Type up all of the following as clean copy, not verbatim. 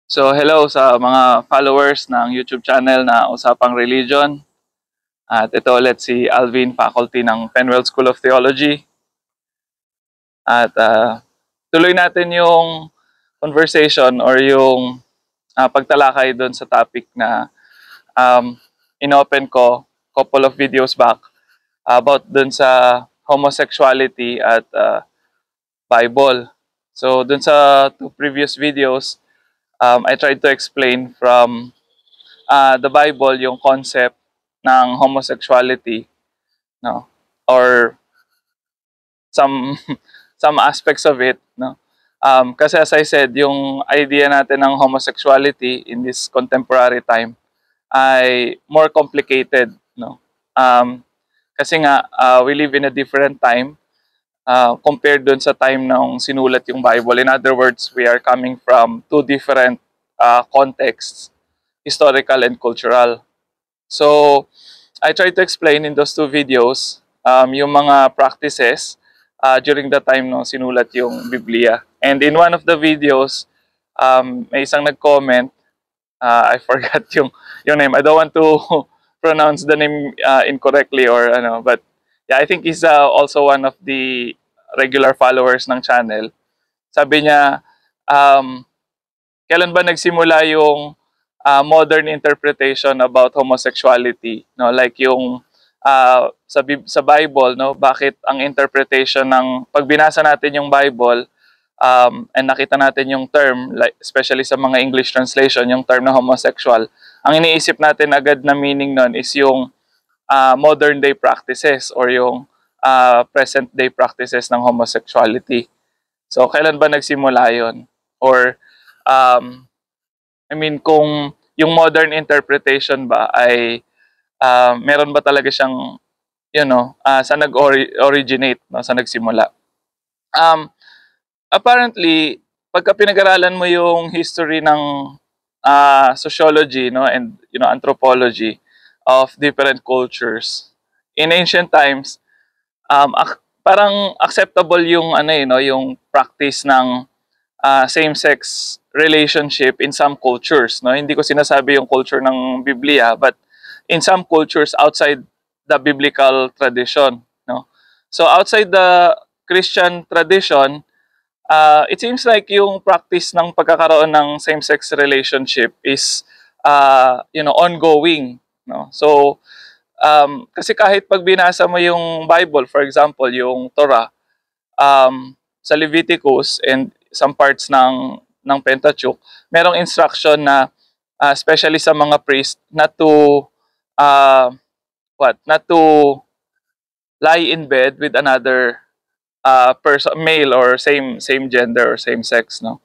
So hello sa mga followers ng YouTube channel na Usapang Religion. At ito ulit si Alvin, faculty ng Penwell School of Theology. At tuloy natin yung conversation or yung pagtalakay doon sa topic na um, inopen ko couple of videos back about doon sa homosexuality at Bible. So doon sa two previous videos, I tried to explain from the Bible yung concept ng homosexuality, no, or some some aspects of it, no. Kasi as I said, yung idea natin ng homosexuality in this contemporary time ay more complicated, no. Kasi nga we live in a different time compared dun sa time nung sinulat yung Bible. In other words, we are coming from two different contexts, historical and cultural. So, I tried to explain in those two videos yung mga practices during the time no sinulat yung Biblia. And in one of the videos, may isang nag-comment, I forgot yung name. I don't want to pronounce the name incorrectly or ano, but yeah, I think he's also one of the regular followers ng channel. Sabi niya, um, kailan ba nagsimula yung modern interpretation about homosexuality, no, like yung sa Bible, no, bakit ang interpretation ng pag binasa natin yung Bible and nakita natin yung term, like especially sa mga English translation, yung term na homosexual, ang iniisip natin agad na meaning nun is yung modern day practices or yung present day practices ng homosexuality. So kailan ba nagsimula yon? Or I mean, kung yung modern interpretation ba ay meron ba talaga siyang, saan nag-originate, no? Saan nagsimula? Apparently, pagka pinag-aralan mo yung history ng sociology, no, and anthropology of different cultures, in ancient times, parang acceptable yung yung practice ng same-sex relationship in some cultures, no. Hindi ko sinasabi yung culture ng Biblia, but in some cultures outside the biblical tradition, no. So outside the Christian tradition, it seems like yung practice ng pagkakaroon ng same-sex relationship is ongoing, no. So kasi kahit pag binasa mo yung Bible, for example, yung Torah, sa Leviticus and some parts ng Pentateuch, merong instruction na especially sa mga priest not to not to lie in bed with another person, male or same gender or same sex, no.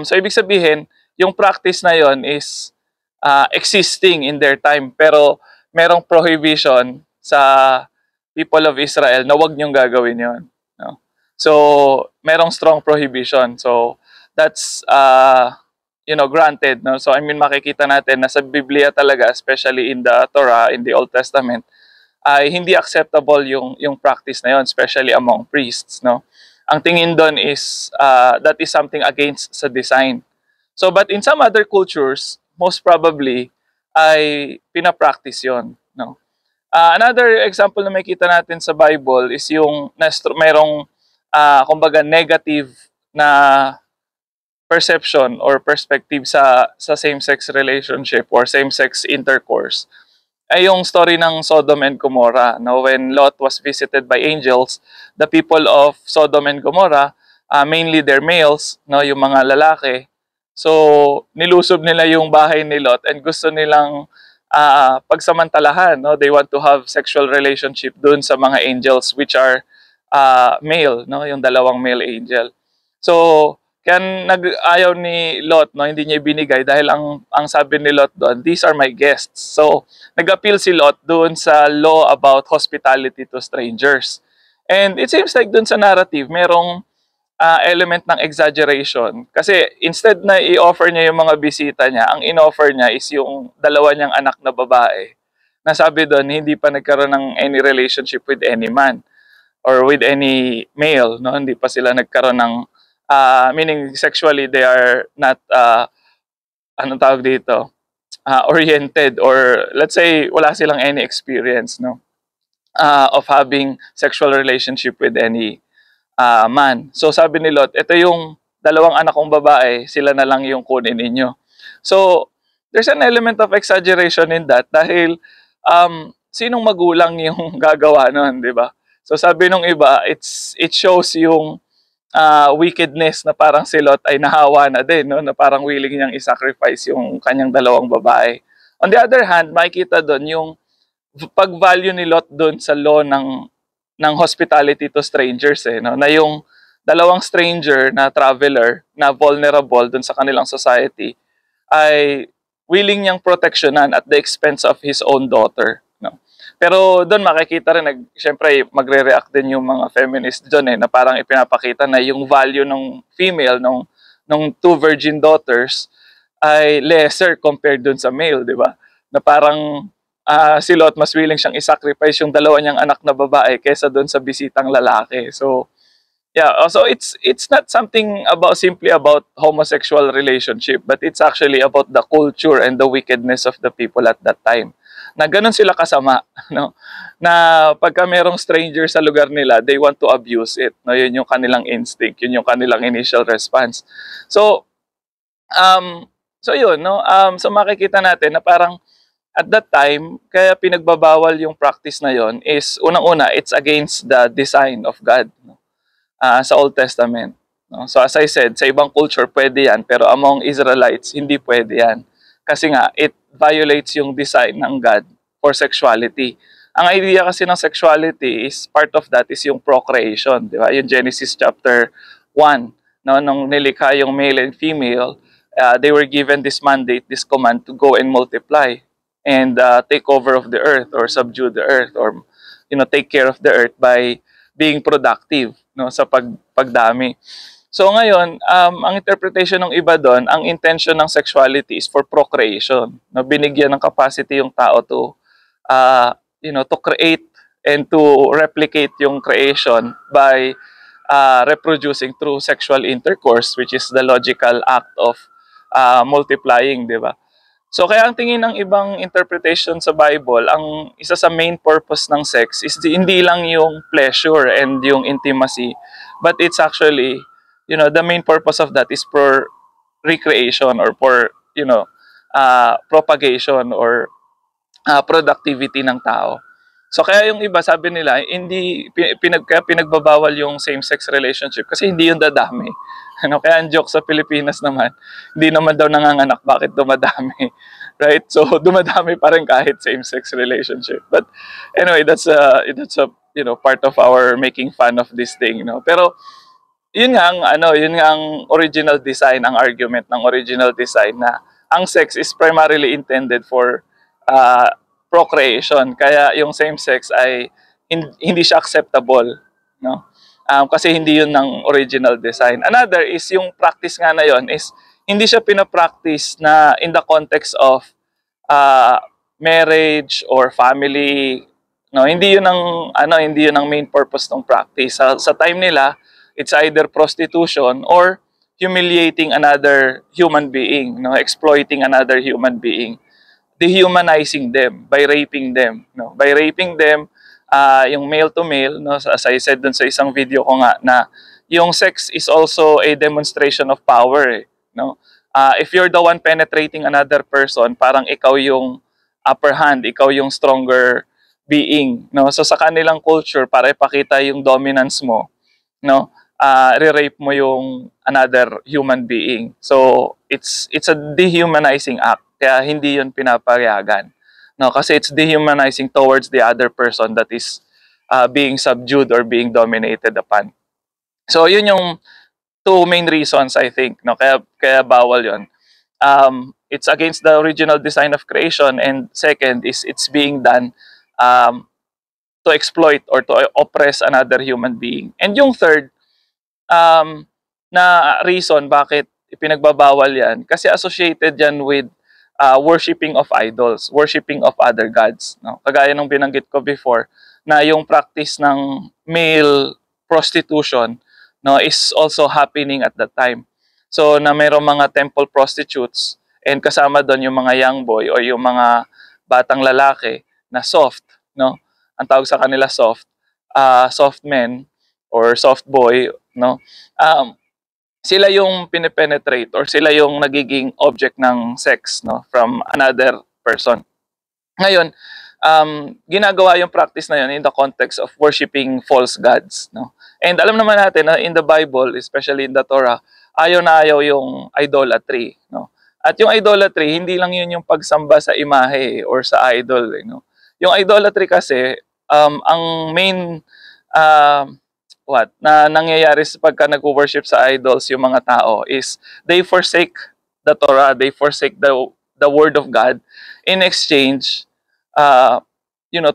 So ibig sabihin, yung practice na yon is existing in their time, pero merong prohibition sa people of Israel na wag niyong gagawin yon, no. So merong strong prohibition. So that's granted, no. So I mean, makikita natin na sa Biblia talaga, especially in the Torah, in the Old Testament, ay hindi acceptable yung practice na yon, especially among priests, no. Ang tingin doon is that is something against sa design. So but in some other cultures, most probably ay pina-practice yon, no. Another example na makita natin sa Bible is yung merong kumbaga negative na perception or perspective sa same-sex relationship or same-sex intercourse ay yung story ng Sodom and Gomorrah. No, when Lot was visited by angels, the people of Sodom and Gomorrah, mainly their males, no, yung mga lalaki, so nilusob nila yung bahay ni Lot and gusto nilang pagsamantalahan, no. They want to have sexual relationship dun sa mga angels which are male, no, yung dalawang male angel. So kaya nag-ayaw ni Lot, no, hindi niya ibinigay dahil ang sabi ni Lot doon, these are my guests. So nag-appeal si Lot doon sa law about hospitality to strangers. And it seems like doon sa narrative, merong element ng exaggeration. Kasi instead na i-offer niya yung mga bisita niya, ang in-offer niya is yung dalawa niyang anak na babae. Nasabi doon, hindi pa nagkaroon ng any relationship with any man or with any male, no? Hindi pa sila nagkaroon ng meaning sexually they are not anong tawag dito, oriented, or let's say wala silang any experience, no, of having sexual relationship with any man. So sabi ni Lot, ito yung dalawang anak kong babae, sila na lang yung kunin ninyo. So there's an element of exaggeration in that dahil sinong magulang yung gagawa nun, di ba? So sabi nung iba, it shows yung wickedness na parang si Lot ay nahawa na din, no? Na parang willing niyang i-sacrifice yung kanyang dalawang babae. On the other hand, makikita doon yung pag-value ni Lot doon sa law ng hospitality to strangers, no? Na yung dalawang stranger na traveler na vulnerable doon sa kanilang society ay willing niyang proteksyonan at the expense of his own daughter, no? Pero doon makikita rin, syempre magre-react din yung mga feminists doon, na parang ipinapakita na yung value ng female, nung two virgin daughters ay lesser compared doon sa male, di ba? Na parang si Lot mas willing siyang i-sacrifice yung dalawa niyang anak na babae kaysa doon sa bisitang lalaki. So yeah, so it's not something simply about homosexual relationship, but it's actually about the culture and the wickedness of the people at that time. Na ganun sila kasama, no? Na pagka merong stranger sa lugar nila, they want to abuse it, no? Yun yung kanilang instinct, yun yung kanilang initial response. So yun, no? So makikita natin na parang at that time, kaya pinagbabawal yung practice na yon is unang-una, it's against the design of God, no? Sa Old Testament, no? So as I said, sa ibang culture pwede yan, pero among Israelites hindi pwede yan. Kasi nga, it violates yung design ng God for sexuality. Ang idea kasi ng sexuality is, part of that is yung procreation, di ba? Yung Genesis chapter 1, no? Nung nilikha yung male and female, they were given this mandate, this command to go and multiply and take over of the earth, or subdue the earth, or take care of the earth by being productive, no, sa pagdami. So ngayon, ang interpretation ng iba doon, ang intention ng sexuality is for procreation. No, binigyan ng capacity yung tao to to create and to replicate yung creation by reproducing through sexual intercourse, which is the logical act of multiplying, di ba? So kaya ang tingin ng ibang interpretation sa Bible, ang isa sa main purpose ng sex is hindi lang yung pleasure and yung intimacy, but it's actually, the main purpose of that is for recreation, or for, propagation, or productivity ng tao. So kaya yung iba, sabi nila, hindi pinagbabawal yung same-sex relationship kasi hindi yung dadami. Kaya ang joke sa Pilipinas naman, hindi naman daw nanganganak, bakit dumadami? Right? So dumadami pa rin kahit same-sex relationship. But anyway, that's a part of our making fun of this thing, Pero yun nga ang original design, ang argument ng original design, na ang sex is primarily intended for procreation. Kaya yung same sex ay hindi siya acceptable, no? Kasi hindi yun ng original design. Another is yung practice nga na yon is hindi siya pinapractice na in the context of marriage or family, no? Hindi yun ang main purpose ng practice. Sa time nila, it's either prostitution or humiliating another human being, no? Exploiting another human being, dehumanizing them by raping them, no? By raping them, yung male to male, no? As I said dun sa isang video ko nga, na yung sex is also a demonstration of power, no? If you're the one penetrating another person, parang ikaw yung upper hand, ikaw yung stronger being, no? So sa kanilang culture, para ipakita yung dominance mo, no? Re-rape mo yung another human being. So it's a dehumanizing act. Kaya hindi yun pinapayagan, no? Kasi it's dehumanizing towards the other person that is being subdued or being dominated upon. So yun yung two main reasons, I think, no? Kaya bawal yun. It's against the original design of creation, and second is it's being done to exploit or to oppress another human being. And yung third na reason bakit ipinagbabawal yan, kasi associated yan with worshiping of idols, worshiping of other gods, no? Kagaya nung binanggit ko before, na yung practice ng male prostitution, no, is also happening at that time. So na mayroong mga temple prostitutes, And kasama doon yung mga young boy o yung mga batang lalaki na soft, no? Ang tawag sa kanila soft men or soft boy, no? Sila yung pinipenetrate or sila yung nagiging object ng sex, no, from another person. Ngayon, ginagawa yung practice na yun in the context of worshiping false gods, no? And alam naman natin na in the Bible, especially in the Torah, ayaw na ayaw yung idolatry, no? At yung idolatry, hindi lang yun yung pagsamba sa imahe or sa idol, no? Yung idolatry kasi, ang main na nangyayari sa pagka nag-worship sa idols yung mga tao is they forsake the Torah, they forsake the word of God in exchange to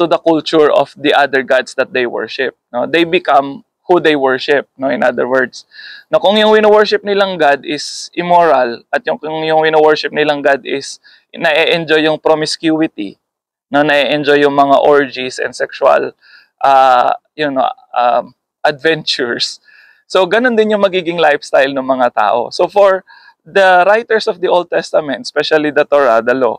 the culture of the other gods that they worship, no? They become who they worship, no? In other words, no, kung yung wino-worship nilang God is immoral at kung yung wino-worship nilang God is na-enjoy yung promiscuity, no, na-enjoy yung mga orgies and sexual adventures. So, ganun din yung magiging lifestyle ng mga tao. So, for the writers of the Old Testament, especially the Torah, the law,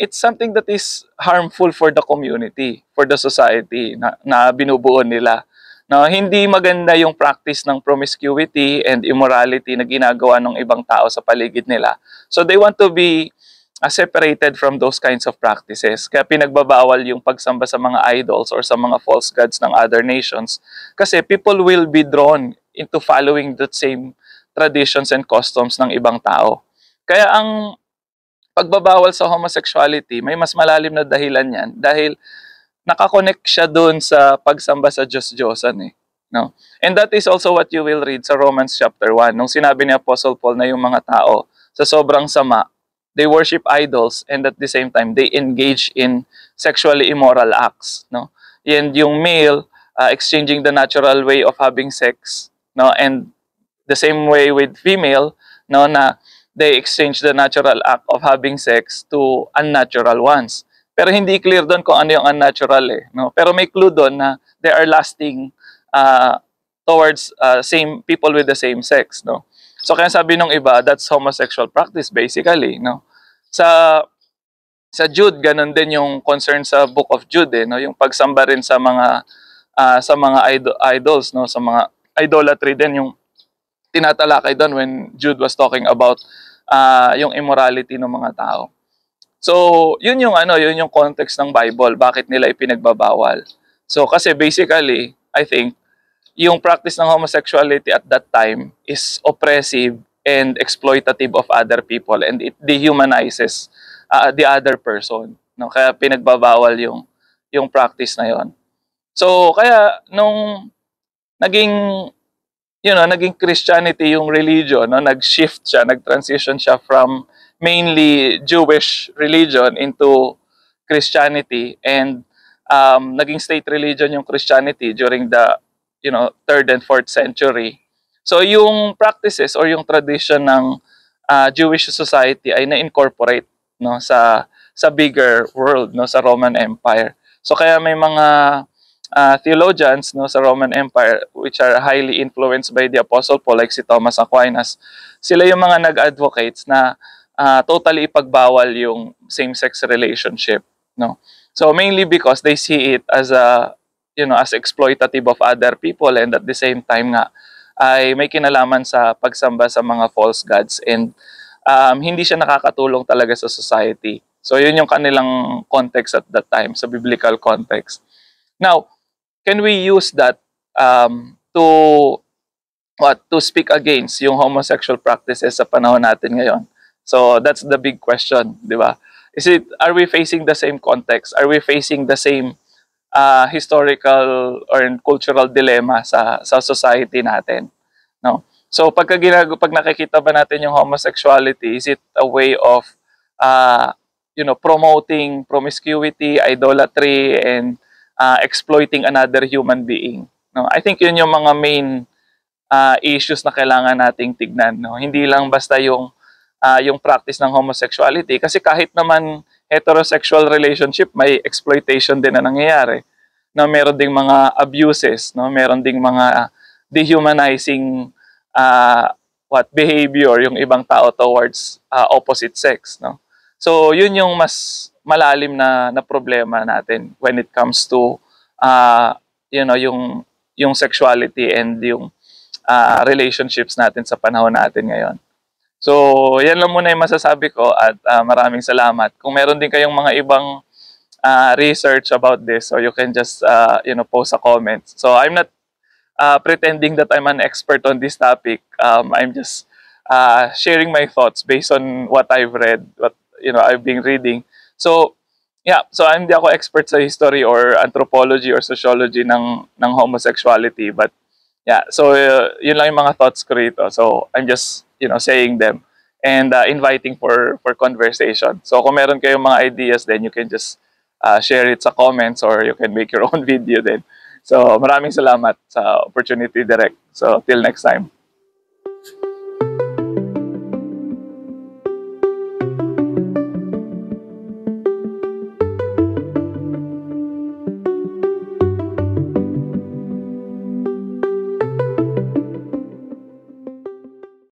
it's something that is harmful for the community, for the society na binubuo nila. No, hindi maganda yung practice ng promiscuity and immorality na ginagawa ng ibang tao sa paligid nila. So, they want to be separated from those kinds of practices. Kaya pinagbabawal yung pagsamba sa mga idols or sa mga false gods ng other nations. Kasi people will be drawn into following the same traditions and customs ng ibang tao. Kaya ang pagbabawal sa homosexuality, may mas malalim na dahilan yan dahil nakakonect siya doon sa pagsamba sa Diyos-Diyosan eh. No? And that is also what you will read sa Romans chapter 1. Nung sinabi ni Apostle Paul na yung mga tao sa sobrang sama, they worship idols and at the same time they engage in sexually immoral acts, no? And yung male exchanging the natural way of having sex, no, and the same way with female, no, na they exchange the natural act of having sex to unnatural ones. Pero hindi clear doon kung ano yung unnatural eh, no? Pero may clue doon na they are lasting towards same people with the same sex, no? So kaya sabi nung iba, that's homosexual practice basically, no? Sa Jude, ganun din yung concern sa Book of Jude, eh, no? Yung pagsamba rin sa mga idols, no? Sa mga idolatry din yung tinatalakay doon when Jude was talking about yung immorality ng mga tao. So, yun yung context ng Bible, bakit nila ipinagbabawal. So, kasi basically, I think yung practice ng homosexuality at that time is oppressive and exploitative of other people and it dehumanizes the other person, no? Kaya pinagbabawal yung practice na yon. So kaya nung naging Christianity yung religion, no, nag-shift siya, nag-transition siya from mainly Jewish religion into Christianity and naging state religion yung Christianity during the 3rd and 4th century. So yung practices or yung tradition ng Jewish society ay na-incorporate, no, sa bigger world, no, sa Roman Empire. So kaya may mga theologians, no, sa Roman Empire which are highly influenced by the Apostle Paul like si Thomas Aquinas. Sila yung mga nag-advocates na totally ipagbawal yung same-sex relationship, no. So mainly because they see it as as exploitative of other people and at the same time nga ay may kinalaman sa pagsamba sa mga false gods and hindi siya nakakatulong talaga sa society. So yun yung kanilang context at that time, sa biblical context. Now, can we use that to speak against yung homosexual practices sa panahon natin ngayon? So that's the big question, di ba? Are we facing the same context? Are we facing the same historical or cultural dilemma sa society natin, no? So pag nakikita ba natin yung homosexuality, is it a way of promoting promiscuity, idolatry, and exploiting another human being, no? I think yun yung mga main issues na kailangan nating tignan, no? Hindi lang basta yung practice ng homosexuality, kasi kahit naman heterosexual relationship, may exploitation din na nangyayari. No, meron ding mga abuses, no? Meron ding mga dehumanizing behavior yung ibang tao towards opposite sex, no? So yun yung mas malalim na problema natin when it comes to yung sexuality and yung relationships natin sa panahon natin ngayon. So yan lang muna yung masasabi ko at maraming salamat. Kung meron din kayong mga ibang research about this, so you can just post a comment. So I'm not pretending that I'm an expert on this topic. I'm just sharing my thoughts based on what I've read, what I've been reading. So yeah, so hindi ako expert sa history or anthropology or sociology ng homosexuality, but yeah, so yun lang yung mga thoughts ko rito. So I'm just saying them and inviting for conversation. So kung meron kayong mga ideas, then you can just share it sa comments or you can make your own video then. So maraming salamat sa opportunity, Direk. So till next time.